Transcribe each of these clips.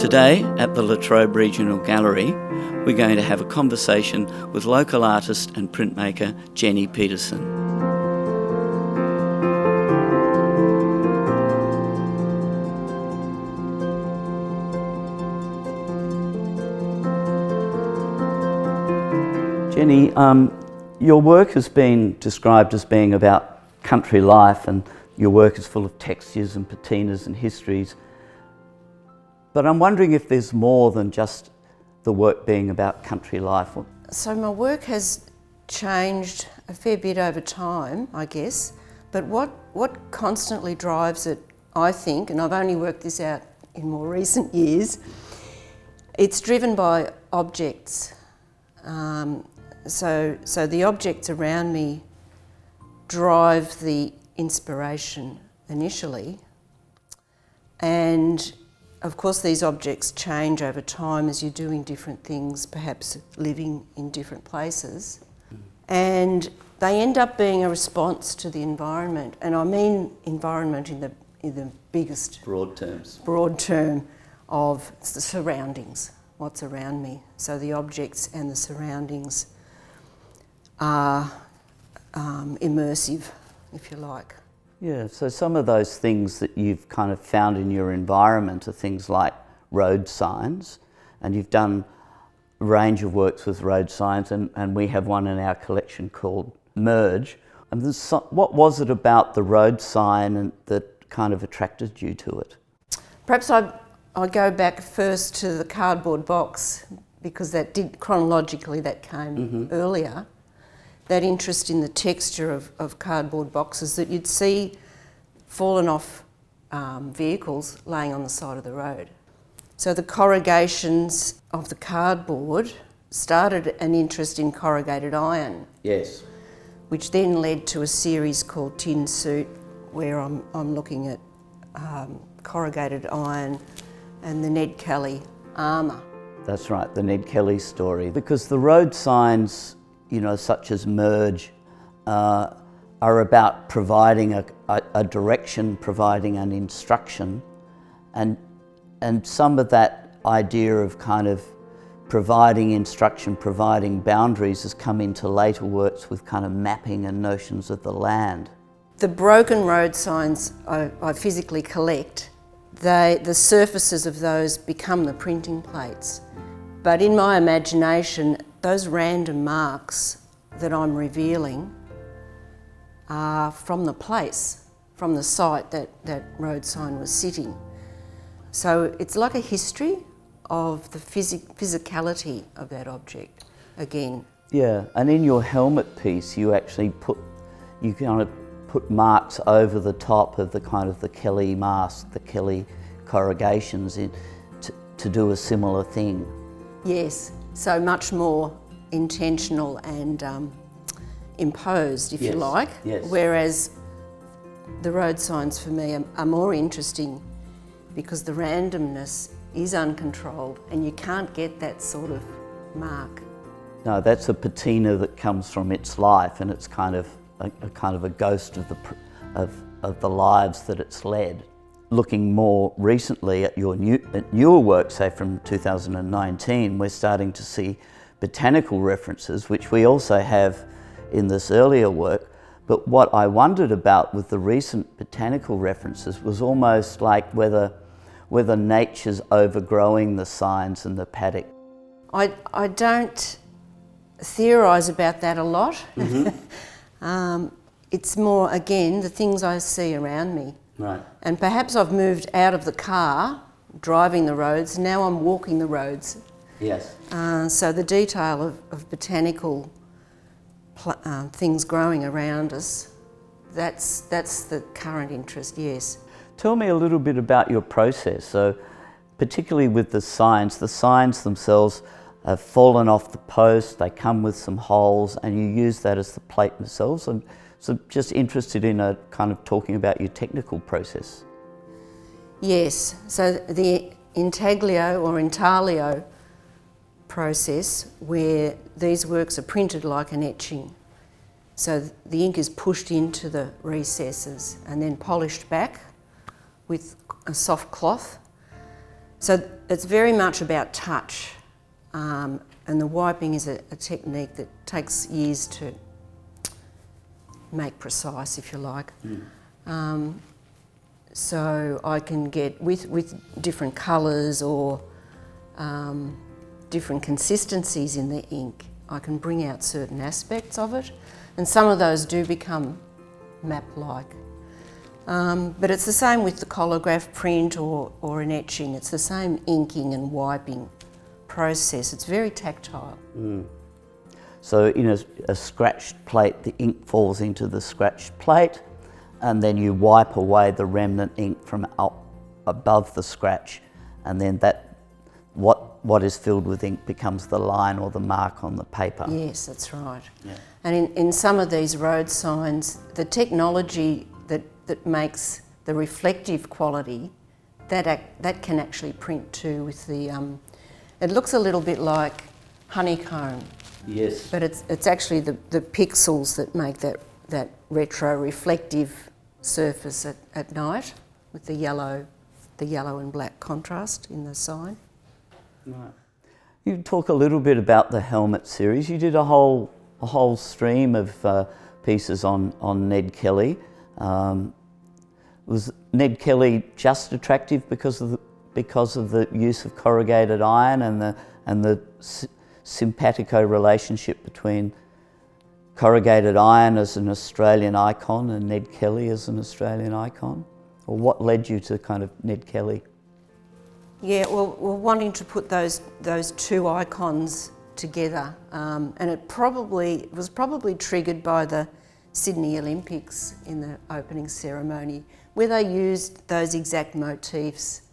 Today at the Latrobe Regional Gallery, we're going to have a conversation with local artist and printmaker Jenny Peterson. Jenny, your work has been described as being about country life, and your work is full of textures and patinas and histories. But I'm wondering if there's more than just the work being about country life. So my work has changed a fair bit over time, I guess, but what constantly drives it, I think, and I've only worked this out in more recent years, it's driven by objects. So the objects around me drive the inspiration initially, and of course these objects change over time as you're doing different things, perhaps living in different places, and they end up being a response to the environment, and I mean environment in the biggest Broad term of the surroundings, what's around me. So the objects and the surroundings are immersive, if you like. Yeah, so some of those things that you've kind of found in your environment are things like road signs, and you've done a range of works with road signs, and we have one in our collection called Merge. And what was it about the road sign that kind of attracted you to it? Perhaps I go back first to the cardboard box, because chronologically that came earlier. That interest in the texture of cardboard boxes that you'd see fallen off vehicles laying on the side of the road. So the corrugations of the cardboard started an interest in corrugated iron. Yes. Which then led to a series called Tin Suit, where I'm looking at corrugated iron and the Ned Kelly armour. That's right, the Ned Kelly story. Because the road signs, such as Merge, are about providing a direction, providing an instruction, and some of that idea of kind of providing instruction, providing boundaries has come into later works with kind of mapping and notions of the land. The broken road signs I physically collect. The surfaces of those become the printing plates. But in my imagination, those random marks that I'm revealing are from the place, from the site that road sign was sitting. So it's like a history of the physicality of that object again. Yeah, and in your helmet piece, you actually put marks over the top of the Kelly mask, the Kelly corrugations to do a similar thing. Yes, so much more intentional and imposed, if you like. Yes. Whereas the road signs for me are more interesting because the randomness is uncontrolled and you can't get that sort of mark. No, that's a patina that comes from its life, and it's kind of a ghost of the lives that it's led. Looking more recently at your newer work, say from 2019, we're starting to see botanical references, which we also have in this earlier work. But what I wondered about with the recent botanical references was almost like whether nature's overgrowing the signs and the paddock. I don't theorise about that a lot. It's more, again, the things I see around me. Right. And perhaps I've moved out of the car, driving the roads, now I'm walking the roads. Yes. So the detail of botanical things growing around us, that's the current interest, yes. Tell me a little bit about your process. So particularly with the signs themselves have fallen off the post, they come with some holes, and you use that as the plate themselves. I'm just interested in kind of talking about your technical process. Yes, so the intaglio or intaglio process, where these works are printed like an etching. So the ink is pushed into the recesses and then polished back with a soft cloth, So it's very much about touch, and the wiping is a technique that takes years to make precise, if you like. So I can get, with different colours or different consistencies in the ink, I can bring out certain aspects of it, and some of those do become map-like. But it's the same with the collograph print or an etching. It's the same inking and wiping process. It's very tactile. So in a scratched plate, the ink falls into the scratched plate, and then you wipe away the remnant ink from up above the scratch, and then that what is filled with ink becomes the line or the mark on the paper. Yes, that's right. Yeah. And in some of these road signs, the technology that makes the reflective quality, that can actually print too with the, it looks a little bit like honeycomb. Yes. But it's actually the pixels that make that retro reflective surface at night with the yellow and black contrast in the sign. Right. You talk a little bit about the helmet series. You did a whole stream of pieces on Ned Kelly. Was Ned Kelly just attractive because of the use of corrugated iron and the simpatico relationship between corrugated iron as an Australian icon and Ned Kelly as an Australian icon? Or what led you to kind of Ned Kelly? Yeah, well, we're wanting to put those two icons together, and it was probably triggered by the Sydney Olympics in the opening ceremony, where they used those exact motifs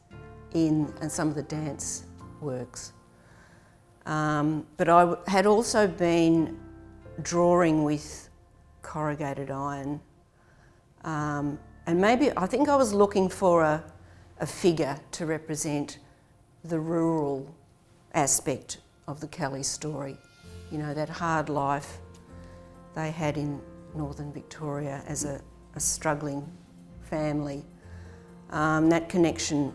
in some of the dance works. But I had also been drawing with corrugated iron, and maybe I think I was looking for a figure to represent the rural aspect of the Kelly story. You know, that hard life they had in northern Victoria as a struggling family. That connection,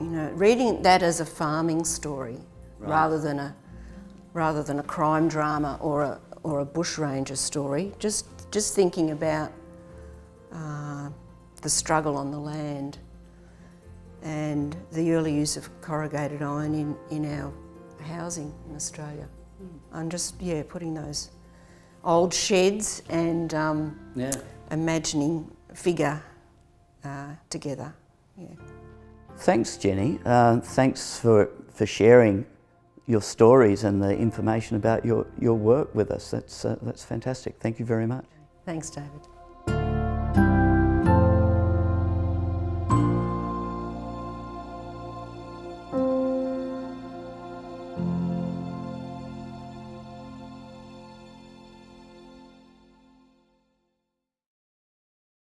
you know, reading that as a farming story, right, rather than a crime drama or a bushranger story. Just thinking about the struggle on the land and the early use of corrugated iron in our housing in Australia. I'm just putting those old sheds and imagining a figure together. Yeah. Thanks, Jenny. Thanks for sharing your stories and the information about your work with us. That's fantastic. Thank you very much. Thanks, David.